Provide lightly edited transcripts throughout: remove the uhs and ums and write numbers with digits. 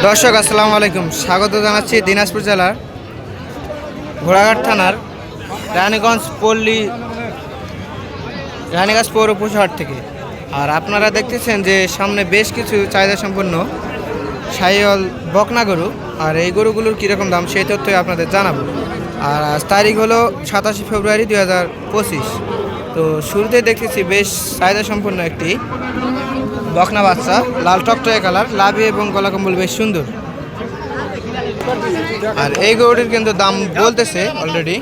দর্শক আসসালামু আলাইকুম, স্বাগত জানাচ্ছি দিনাজপুর জেলার ঘোড়াঘাট থানার রানীগঞ্জ পৌর পশুহাট থেকে। আর আপনারা দেখতেছেন যে সামনে বেশ কিছু চাহিদা সম্পন্ন শাহিওয়াল বকনা গরু, আর এই গরুগুলোর কীরকম দাম সেই তথ্যই আপনাদের জানাবো। আর আজ তারিখ হলো 27 ফেব্রুয়ারি 2025। তো শুরুতেই দেখতেছি বেশ চাহিদা সম্পন্ন একটি বকনা বাচ্চা, লাল টকটকে কালার, লাভি এবং গলা কম্বল বেশ সুন্দর। আর এই গরুটির কিন্তু দাম বলতেছে অলরেডি।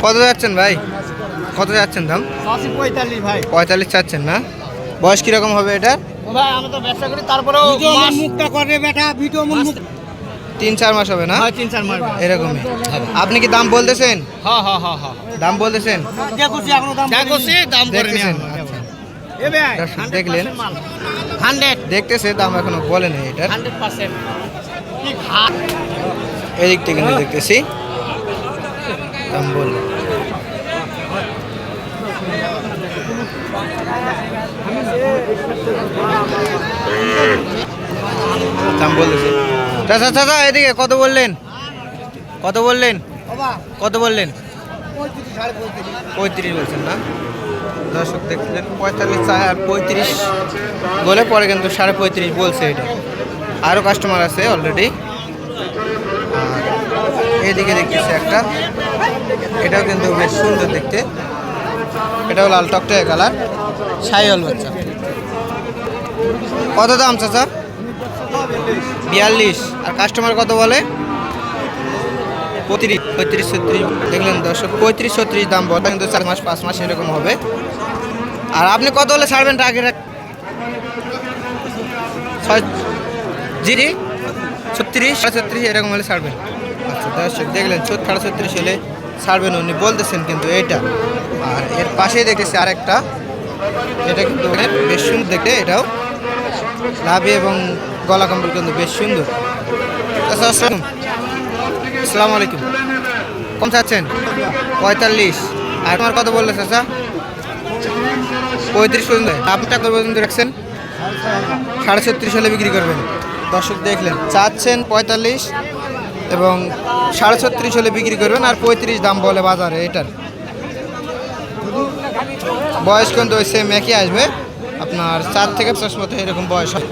কত যাচ্ছেন ভাই? কত যাচ্ছেন দাম? 45 চাচ্ছেন না? বয়স কিরকম হবে এটা? 3-4 মাস হবে না? এরকমই। আপনি কি দাম বলতেছেন? দাম বলতেছেন? দেখতেছেন? দেখলেন, দেখতেছে দাম এখনো বলেনি এটা। এদিক থেকে কিন্তু দেখতেছি দাম বলল। দাম বলতেছে। চাচা চাচা এদিকে কত বললেন? কত বললেন? কত বললেন? 35 বলছেন না? দর্শক দেখলেন 45 চায়, আর 35 বলে পরে কিন্তু 35.5 বলছে। এটা আরও কাস্টমার আছে অলরেডি। এদিকে দেখতেছি একটা, এটাও কিন্তু বেশ সুন্দর দেখতে। এটাও লাল টকটকে কালার, শাহিওয়াল বাচ্চা। কত দাম চাচা? 42। আর কাস্টমার কত বলে? 35-36 দেখলেন দর্শক, 35-36 দাম বলে, কিন্তু 4 মাস 5 মাস এরকম হবে। আর আপনি কত হলে ছাড়বেন? আগের 36 এরকম হলে ছাড়বেন। আচ্ছা দর্শক দেখলেন 36 হলে ছাড়বেন উনি বলতেছেন কিন্তু এইটা। আর এর পাশেই দেখেছি আরেকটা, এটা কিন্তু বেশ সুন্দর দেখতে। এটাও লাভি এবং গলা কম্বল কিন্তু বেশ সুন্দর। আচ্ছা আসসালামু আলাইকুম। কম চাচ্ছেন? 45। আর তোমার কত বললে চাচা? 35 পর্যন্ত। আপনি টাকা পর্যন্ত রাখছেন? 36.5 হলে বিক্রি করবেন। দর্শক দেখলেন চাচ্ছেন 45 এবং 36.5 হলে বিক্রি করবেন, আর 35 দাম বলে বাজারে। এটার বয়স কিন্তু ওই সেম একই আসবে, আপনার 4 থেকে 5 মতো এরকম বয়স হয়।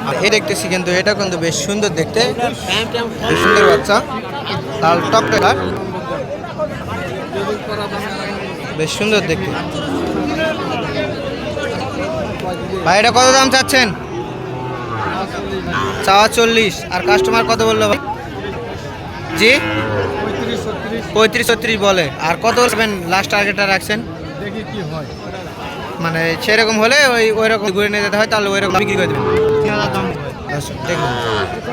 আর এই দেখতেছি কিন্তু এটা কিন্তু বেশ সুন্দর দেখতে, বেশ সুন্দর বাচ্চা, লাল টকটকে, বেশ সুন্দর দেখতে। ভাই এটা কত দাম চাচ্ছেন? 40। আর কাস্টমার কত বললো ভাই? জি 35-36 বলে। আর কত বলবেন লাস্ট টার্গেটটা রাখছেন? দেখি কি হয়, মানে সেরকম হলে ওই রকম ঘুরে নিয়ে যেতে হয়, তাহলে ওই রকম বিক্রি করে দেবেন। দেখুন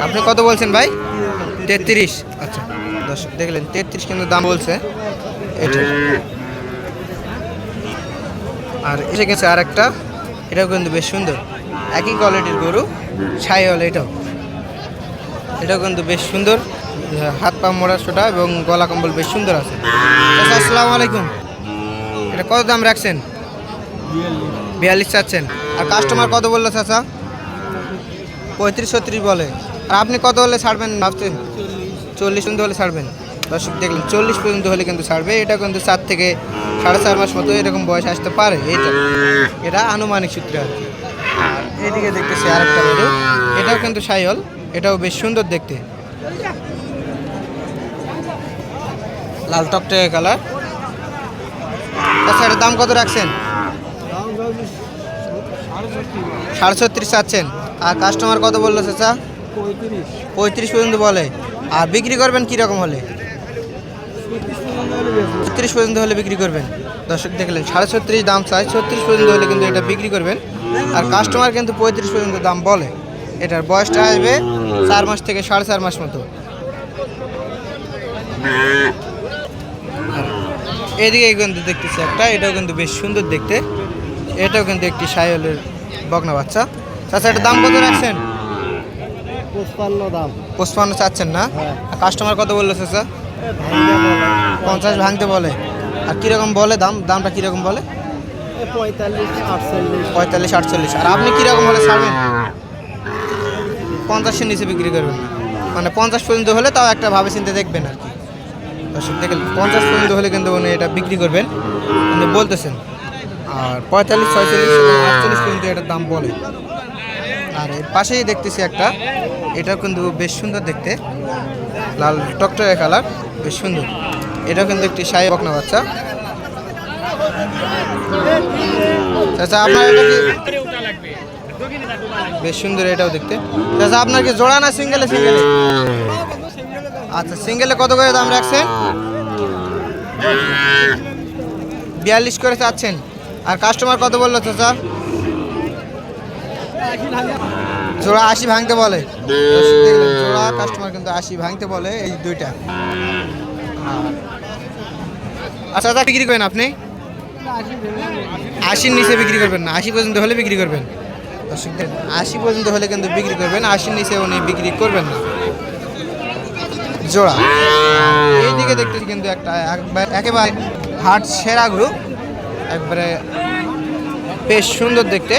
আপনি কত বলছেন ভাই? 33। আচ্ছা দর্শক দেখলেন 33 কিন্তু দাম বলছে এটা। আর এসে গেছে আর একটা, এটাও কিন্তু বেশ সুন্দর, একই কোয়ালিটির গরু, শাহিওয়াল। এটাও কিন্তু বেশ সুন্দর, হাত পা মোড়া ছোটা এবং গলা কম্বল বেশ সুন্দর আছে। আচ্ছা আসসালামু আলাইকুম। এটা কত দাম রাখছেন? 42 চাচ্ছেন। আর কাস্টমার কত বললো চাচা? 35-36 বলে। আর আপনি কত হলে ছাড়বেন ভাবছেন? 40 পর্যন্ত হলে ছাড়বেন। দর্শক দেখলেন 40 পর্যন্ত হলে কিন্তু ছাড়বে। এটা কিন্তু 4 থেকে 4.5 মাস মতো এরকম বয়স আসতে পারে। এটা আনুমানিক সূত্রে আর কি। আর এদিকে দেখতেছি আরেকটা গরু, এটাও কিন্তু শাহিওয়াল, এটাও বেশ সুন্দর দেখতে, লাল টকটকে কালার। আচ্ছা এটার দাম কত রাখছেন? 36.5 চাচ্ছেন। আর কাস্টমার কত বললো চাচা? 35 পর্যন্ত বলে। আর বিক্রি করবেন কীরকম হলে? 36 পর্যন্ত হলে বিক্রি করবেন। দর্শক দেখলেন 36.5 দাম চাই, 36 পর্যন্ত হলে কিন্তু এটা বিক্রি করবেন। আর কাস্টমার কিন্তু 35 পর্যন্ত দাম বলে। এটার বয়সটা আসবে 4 মাস থেকে 4.5 মাস মতো। এদিকে কিন্তু দেখতেছি একটা, এটাও কিন্তু বেশ সুন্দর দেখতে, এটাও কিন্তু একটি শাহিওয়ালের বকনা বাচ্চা। চাচা এটার দাম কত রাখছেন? 55 দাম। 55 চাচ্ছেন না? কাস্টমার কত বললো চাচা? 50 ভাঙতে বলে। আর কীরকম বলে দামটা কীরকম বলে? 45, 48। 45 48। আর আপনি কীরকম হলে ছাড়বেন? 50-এর নিচে বিক্রি করবেন না, মানে 50 পর্যন্ত হলে তাও একটা ভাবে চিন্তে দেখবেন আর কি। দর্শক দেখেন 50 পর্যন্ত হলে কিন্তু উনি এটা বিক্রি করবেন উনি বলতেছেন। আর 45 46 এবং 48 পর্যন্ত এটার দাম বলে। আর এর পাশেই দেখতেছি একটা, এটা কিন্তু বেশ সুন্দর দেখতে, লাল টকটকে কালার, বেশ সুন্দর। এটা কিন্তু একটি শাহী বকনা বাচ্চা। চাচা আপনার এটা কি বেশ সুন্দর, এটাও দেখতে। চাচা আপনার কি জোড়া না সিঙ্গেলে? সিঙ্গেলে। আচ্ছা, সিঙ্গেলে কত করে দাম রাখছেন? 42 করে চাচ্ছেন। আর কাস্টমার কত বললো চাচা? জোড়া 80 ভাঙতে বলে। দেখলেন, জোড়া কাস্টমার কিন্তু 80 ভাঙতে বলে এই দুইটা। আচ্ছা দাদা, বিক্রি করেন আপনি 80-র নিচে বিক্রি করবেন না, 80 পর্যন্ত হলে বিক্রি করবেন। 80 পর্যন্ত হলে কিন্তু বিক্রি করবেন, 80-র নিচে উনি বিক্রি করবেন না। জোড়া এইদিকে দেখতেছি কিন্তু একটা একেবারে হাট সেরা গরু, একবারে বেশ সুন্দর দেখতে,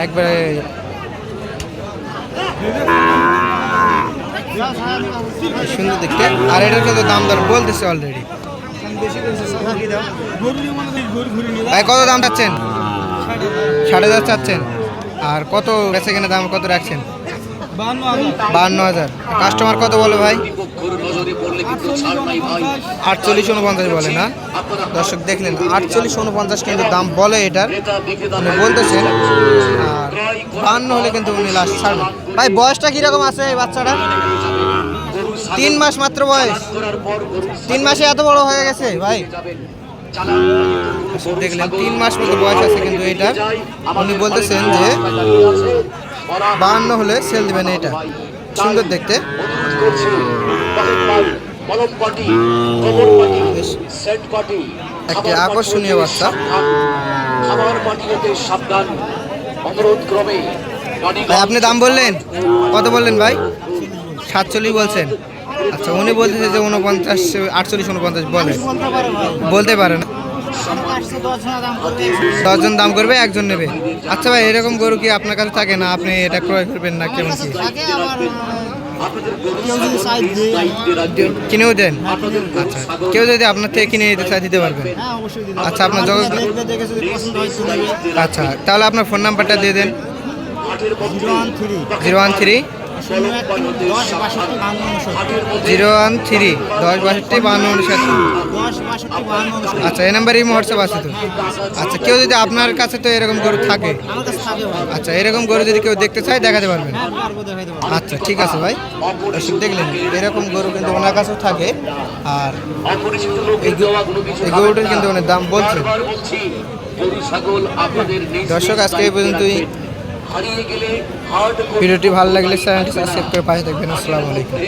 একবারে সুন্দর দেখতে। আর এটার কিন্তু দাম দর বলতেছে অলরেডি। ভাই কত দাম চাচ্ছেন? 5,500 চাচ্ছেন। আর কত বেচে কিনা দাম কত রাখছেন? 52,000। কাস্টমার কত বলে ভাই? 48-49 বলে না? দর্শক দেখলেন 48-49 কিন্তু দাম বলে এটার, উনি বলতেছেন। আর 52 হলে কিন্তু উনি লাস্ট ছাড়বেন। ভাই বয়সটা কীরকম আছে এই বাচ্চাটা? 3 মাস মাত্র বয়স। 3 মাসে এত বড় হয়ে গেছে ভাই? দেখলেন 3 মাস মতো বয়স আছে কিন্তু এটা, উনি বলতেছেন যে 52 হলে সেল দিবেন। এটা সুন্দর দেখতে, একটি আকর্ষণীয় বাচ্চা। ভাই আপনি দাম বললেন কত? বললেন ভাই 47 বলছেন। আচ্ছা, উনি বলতেছে যে 49, 48-49 বলে, বলতে পারে না। 10 জন দাম করবে, একজন নেবে। আচ্ছা ভাই, এরকম গরু কি আপনার কাছে থাকে না? আপনি এটা ক্রয় করবেন না কেমন কি? কিনেও দেন? আচ্ছা, কেউ যদি আপনার থেকে কিনে নিতে চায় দিতে পারবেন? আচ্ছা, আপনার যোগাযোগ। আচ্ছা, তাহলে আপনার ফোন নাম্বারটা দিয়ে দেন। 013 1062-5259। আচ্ছা, এই নাম্বারই হোয়াটসঅ্যাপ আছে তো? আচ্ছা, কেউ যদি আপনার কাছে তো এরকম গরু থাকে, আচ্ছা এরকম গরু যদি কেউ দেখতে চায় দেখাতে পারবেন? আচ্ছা ঠিক আছে ভাই। দেখলেন এরকম গরু কিন্তু ওনার কাছেও থাকে। আর এই গরুটার কিন্তু অনেক দাম বলছে। দর্শক আজকে এই পর্যন্তই। ভিডিওটি ভালো লাগলে চ্যানেলটি সাবস্ক্রাইব করে পাশে থাকবেন। আসসালামু আলাইকুম।